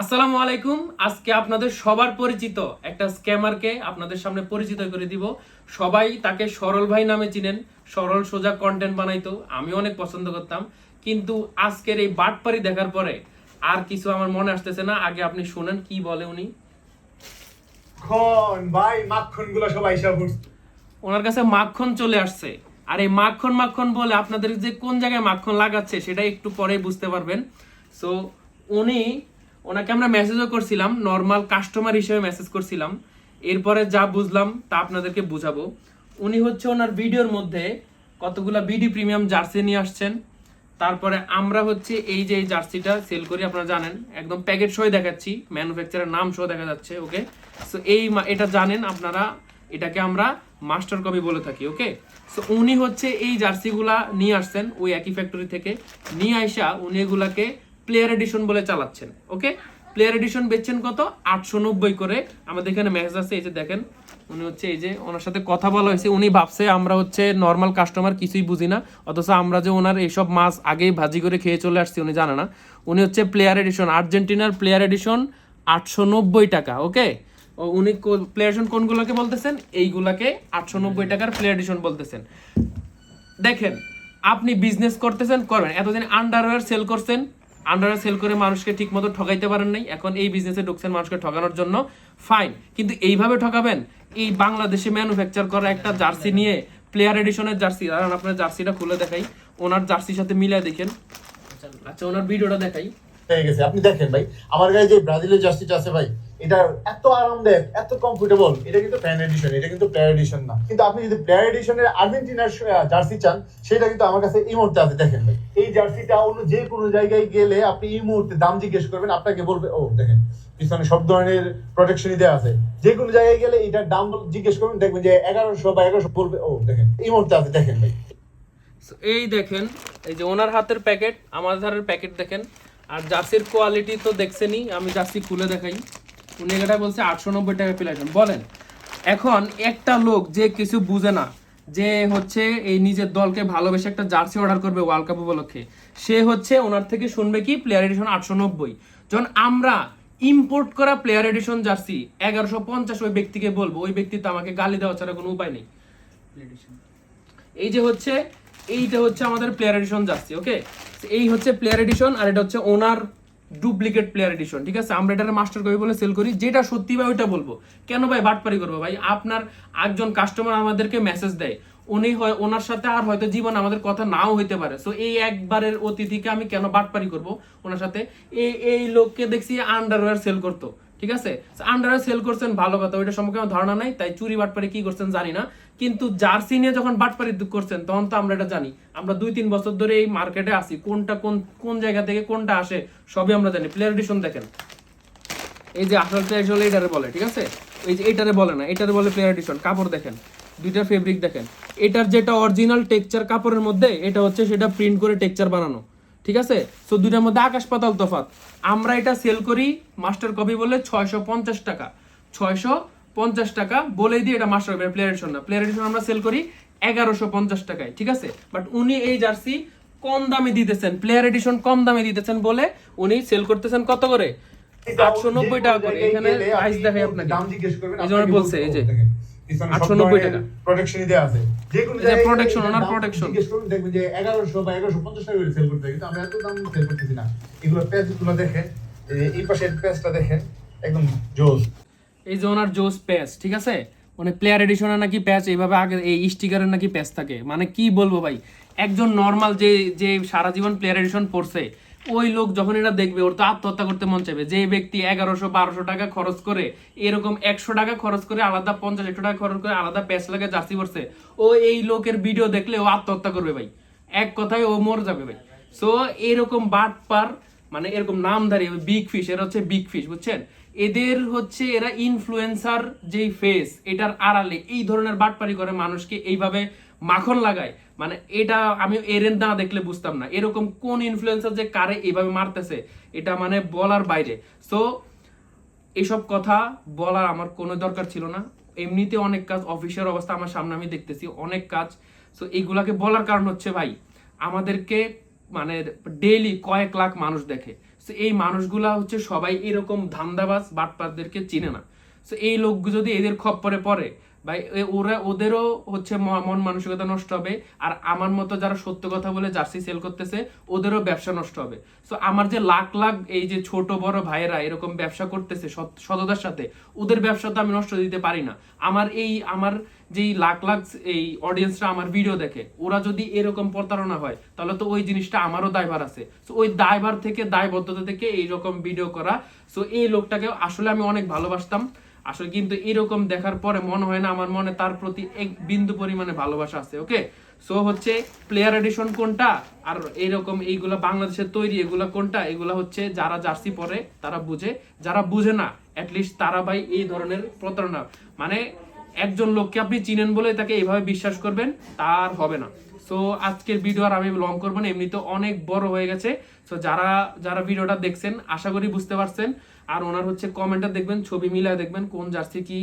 আসসালামু আলাইকুম। আজকে আপনাদের সবার পরিচিত একটা স্ক্যামারকে আপনাদের সামনে পরিচিত করে দিব। সবাই তাকে সরল ভাই নামে চিনেন। সরল সোজা কন্টেন্ট বানাইতো, আমি অনেক পছন্দ করতাম। কিন্তু আজকের এই বাটপারি দেখার পরে আর কিছু আমার মনে আসতেছে না। আগে আপনি শুনেন কি বলে উনি। ভাই মাখন গুলা সবাই এসে পড়ছে। ওনার কাছে মাখন চলে আসছে। আর এই মাখন মাখন বলে আপনাদের যে কোন জায়গায় মাখন লাগাচ্ছে সেটা একটু পরে বুঝতে পারবেন। সো উনি ওনাকে আমরা মেসেজও করছিলাম, নর্মাল কাস্টমার হিসেবে মেসেজ করছিলাম। এরপরে যা বুঝলাম তা আপনাদেরকে বুঝাবো। উনি হচ্ছে ওনার ভিডিওর মধ্যে কতগুলা বিডি প্রিমিয়াম জার্সি নিয়ে আসছেন। তারপরে আমরা হচ্ছে এই যে এই জার্সিটা সেল করি, আপনারা জানেন, একদম প্যাকেট সহ দেখাচ্ছি, ম্যানুফ্যাকচারের নাম সহ দেখা যাচ্ছে। ওকে, সো এটা জানেন আপনারা, এটাকে আমরা মাস্টার কপি বলে থাকি। ওকে, সো উনি হচ্ছে এই জার্সিগুলা নিয়ে আসছেন ওই একই ফ্যাক্টরি থেকে। নিয়ে আইসা উনি এগুলাকে প্লেয়ার এডিশন বলে চালাচ্ছেন। ওকে, প্লেয়ার এডিশন বেচছেন কত? 890 করে। আমাদের এখানে মেসেজ আছে, এই যে দেখেন। উনি হচ্ছে এই যে ওনার সাথে কথা বলা হয়েছে, উনি ভাবছে আমরা হচ্ছে নর্মাল কাস্টমার, কিছুই বুঝি না, অথচ আমরা যে ওনার এইসব মাছ আগেই ভাজি করে খেয়ে চলে আসছি উনি জানে না। উনি হচ্ছে প্লেয়ার এডিশন, আর্জেন্টিনার প্লেয়ার এডিশন 890 টাকা। ওকে, উনি প্লেয়ার এডিশন কোনগুলোকে বলতেছেন? এইগুলাকে 890 টাকার প্লেয়ার এডিশন বলতেছেন। দেখেন, আপনি বিজনেস করতেছেন, করবেন, এতদিন আন্ডারওয়্যার সেল করছেন, আন্ডারওয়্যার সেল করে মানুষকে ঠিক মতো ঠকাইতে পারেন নাই, এখন এই বিজনেসে ঢুকছেন মানুষকে ঠকানোর জন্য, ফাইন। কিন্তু এইভাবে ঠকাবেন? এই বাংলাদেশে ম্যানুফ্যাকচার করা একটা জার্সি নিয়ে, প্লেয়ার এডিশনের জার্সি, আর আপনার জার্সিটা খুলে দেখাই, ওনার জার্সির সাথে মিলাই দেখেন। আচ্ছা, ওনার ভিডিওটা দেখাই। হয়ে গেছে, আপনি দেখেন ভাই, আমার গায়ে যে ব্রাজিলের জার্সিটা আছে ভাই, এটা এত আরামদায়ক, এত কমফোর্টেবল। এটা কিন্তু ফ্যান এডিশন, এটা কিন্তু প্লেয়ার এডিশন না। কিন্তু আপনি যদি প্লেয়ার এডিশনের আর্জেন্টিনার জার্সি চান, সেটা কিন্তু আমার কাছে এই মুহূর্তে আছে। দেখেন ভাই, এই জার্সিটা অন্য যে কোনো জায়গায় গেলে আপনি এই মুহূর্তে দাম জিজ্ঞেস করবেন, আপনাকে বলবে, ও দেখেন পিছনে সব ধরনের প্রোটেকশনই দেওয়া আছে। যে কোনো জায়গায় গেলে এটার দাম জিজ্ঞেস করবেন, দেখবেন যে 1100 বা 1100 বলবে। ও দেখেন, এই মুহূর্তে আছে, দেখেন ভাই। এই দেখেন, এই যে ওনার হাতের প্যাকেট, আমার হাতের প্যাকেট দেখেন। আর জার্সির কোয়ালিটি তো দেখছেনই, আমি জার্সি খুলে দেখাই। উনি এটা বলছে 890 টাকা প্লেয়ার। বলেন, এখন একটা লোক যে কিছু বুঝে না, যে হচ্ছে এই নিজের দলকে ভালোবেসে একটা জার্সি অর্ডার করবে ওয়ার্ল্ড কাপ উপলক্ষে, সে হচ্ছে ওনার থেকে শুনবে কি প্লেয়ার এডিশন 890। যখন আমরা ইম্পোর্ট করা প্লেয়ার এডিশন জার্সি 1150 ওই ব্যক্তিকে বলবো, ওই ব্যক্তি তো আমাকে গালি দেওয়া ছাড়া কোনো উপায় নেই। এই যে হচ্ছে, এইটা হচ্ছে আমাদের প্লেয়ার এডিশন জার্সি। ওকে, এই হচ্ছে প্লেয়ার এডিশন, আর এটা হচ্ছে ওনার ডুপ্লিকেট প্লেয়ার এডিশন। ঠিক আছে, আমরা এটা মাস্টার কপি বলে সেল করি। যেটা সত্যি ভাই ওইটা বলবো, কেন ভাই বাটপারি করবো? ভাই আপনার একজন কাস্টমার আমাদেরকে মেসেজ দেয়, উনি হয় ওনার সাথে আর হয়তো জীবন আমাদের কথা নাও হইতে পারে। সো এই একবারের অতিথিকে আমি কেন বাটপারি করব ওনার সাথে? এই লোককে দেখছি আন্ডারওয়্যার সেল করতো। ঠিক আছে, আন্ডারওয়্যার সেল করছেন, ভালো কথা, ওইটা সম্পর্কে আমার ধারণা নাই, তাই চুরি বাটপারি কি করছেন জানি না। কিন্তু জার্সি নিয়ে যখন বাটপারি করছেন তখন তো আমরা এটা জানি। আমরা 2-3 বছর ধরে এই মার্কেটে আসি, কোনটা কোন জায়গা থেকে কোনটা আসে সবই আমরা জানি। প্লেয়ার এডিশন দেখেন, এই যে আসল প্লেয়ার এডিশন এটারে বলে। ঠিক আছে, এই যে এটারে বলে না, এটারে বলে প্লেয়ার এডিশন। কাপড় দেখেন, দুইটা ফেব্রিক দেখেন। এটার যেটা অরিজিনাল টেক্সচার কাপড়ের মধ্যে, এটা হচ্ছে সেটা প্রিন্ট করে টেক্সচার বানানো। ঠিক আছে, সো দুইটার মধ্যে আকাশ পাতাল তফাৎ। আমরা এটা সেল করি মাস্টার কপি বলে 650 টাকা। 650 টাকা বলেই দিই এটা মাস্টার কপি, প্লেয়ার এডিশন না। প্লেয়ার এডিশন আমরা সেল করি 1150 টাকায়। ঠিক আছে, বাট উনি এই জার্সি কম দামে দিতেছেন, প্লেয়ার এডিশন কম দামে দিতেছেন বলে উনি সেল করতেছেন কত করে? 890 টাকা করে। এখানে প্রাইস দেখাই আপনাকে, দাম জিজ্ঞেস করবেন, এই জন্য বলছে এই যে 890 টাকা প্রোটেকশনই দেওয়া আছে। যে কোনো জায়গায় প্রোটেকশন, ওনার প্রোটেকশন জিজ্ঞেস করবেন, দেখবেন যে 1100 বা 1150 টাকা করে সেল করতে। কিন্তু আমরা এত দাম সেল করতেছি না। এগুলো পেজগুলো দেখেন, এই পাশের পেজটা দেখেন, একদম জোস। এই যে ওনার জোস প্যাচ। ঠিক আছে, মানে প্লেয়ার এডিশনের নাকি প্যাচ এইভাবে আগে এই স্টিকারের নাকি প্যাচ থাকে। মানে কি বলবো ভাই, একজন নর্মাল যে যে সারা জীবন প্লেয়ার এডিশন পড়ছে, ওই লোক যখন এটা দেখবে ওর তো আত্মহত্যা করতে মন চাইবে। যে ব্যক্তি 1100-1200 টাকা খরচ করে, এরকম 100 টাকা খরচ করে আলাদা, 50-100 টাকা খরচ করে আলাদা প্যাচ লাগে জার্সি পরছে, ও এই লোকের ভিডিও দেখলে ও আত্মহত্যা করবে ভাই, এক কথায় ও মরে যাবে ভাই। সো এরকম বাটপার, মানে এরকম নামধারী বিগ ফিশ, এরা হচ্ছে বিগ ফিশ, বুঝছেন? এদের হচ্ছে এরা ইনফ্লুয়েন্সার যেই ফেস, এটার আড়ালে এই ধরনের বাটপারি করে, মানুষকে এইভাবে মাখন লাগায়। মানে এটা আমি এরেন না দেখলে বুঝতাম না, এরকম কোন ইনফ্লুয়েন্সার যে কারে এইভাবে মারতেছে, এটা মানে বলার বাইরে। সো এসব কথা বলার আমার কোনো দরকার ছিল না। এমনিতে অনেক কাজ, অফিসের অবস্থা আমার সামনে আমি দেখতেছি, অনেক কাজ। সো এইগুলাকে বলার কারণ হচ্ছে ভাই, আমাদেরকে মানে ডেইলি কয়েক লাখ মানুষ দেখে। তো এই মানুষগুলা হচ্ছে সবাই এরকম ধান্দাবাজ বাটপারদেরকে চিনে না। তো এই লোক যদি এদের খপ্পরে পড়ে ভাই, ওদেরও হচ্ছে মন মানসিকতা নষ্ট হবে, আর আমার মতো যারা সত্য কথা বলে জার্সি সেল করতেছে ওদেরও ব্যবসা নষ্ট হবে। তো আমার যে লাখ লাখ এই যে ছোট বড় ভাইয়েরা এরকম ব্যবসা করতেছে সততার সাথে, ওদের ব্যবসা তো আমি নষ্ট দিতে পারি না। আমার যেই লাখ লাখ এই অডিয়েন্সরা আমার ভিডিও দেখে, ওরা যদি এরকম প্রতারণা হয় তাহলে তো ওই জিনিসটা আমারও দায়ভার আছে। তো ওই দায়ভার থেকে, দায়বদ্ধতা থেকে এইরকম ভিডিও করা। তো এই লোকটাকে আসলে আমি অনেক ভালোবাসতাম আসলে, কিন্তু এরকম দেখার পরে মনে হয় না আমার মনে তার প্রতি এক বিন্দু পরিমাণে ভালোবাসা আছে। ওকে, সো হচ্ছে প্লেয়ার এডিশন কোনটা আর এইরকম এইগুলা বাংলাদেশের তৈরি এগুলা কোনটা, এগুলা হচ্ছে যারা জার্সি পরে তারা বুঝে, যারা বুঝে না অ্যাটলিস্ট তারা ভাই এই ধরনের প্রতারণা, মানে একজন লোককে আপনি চিনেন বলে তাকে এইভাবে বিশ্বাস করবেন, তার হবে না। সো আজকের ভিডিও আর আমি লং করবো না, এমনিতে অনেক বড় হয়ে গেছে। সো যারা যারা ভিডিওটা দেখছেন আশা করি বুঝতে পারছেন। আর ওনার হচ্ছে কমেন্টে দেখবেন, ছবি মিলায় দেখবেন কোন জার্সি কি।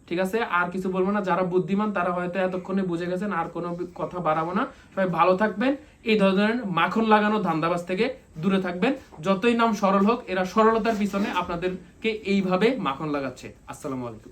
ঠিক আছে, আর কিছু বলবো না, যারা বুদ্ধিমান তারা হয়তো এতক্ষণে বুঝে গেছেন, আর কোনো কথা বাড়াবো না। সবাই ভালো থাকবেন, এই ধরনের মাখন লাগানো ধান্দাবাজ থেকে দূরে থাকবেন। যতই নাম সরল হোক, এরা সরলতার পিছনে আপনাদেরকে এইভাবে মাখন লাগাচ্ছে। আসসালামু আলাইকুম।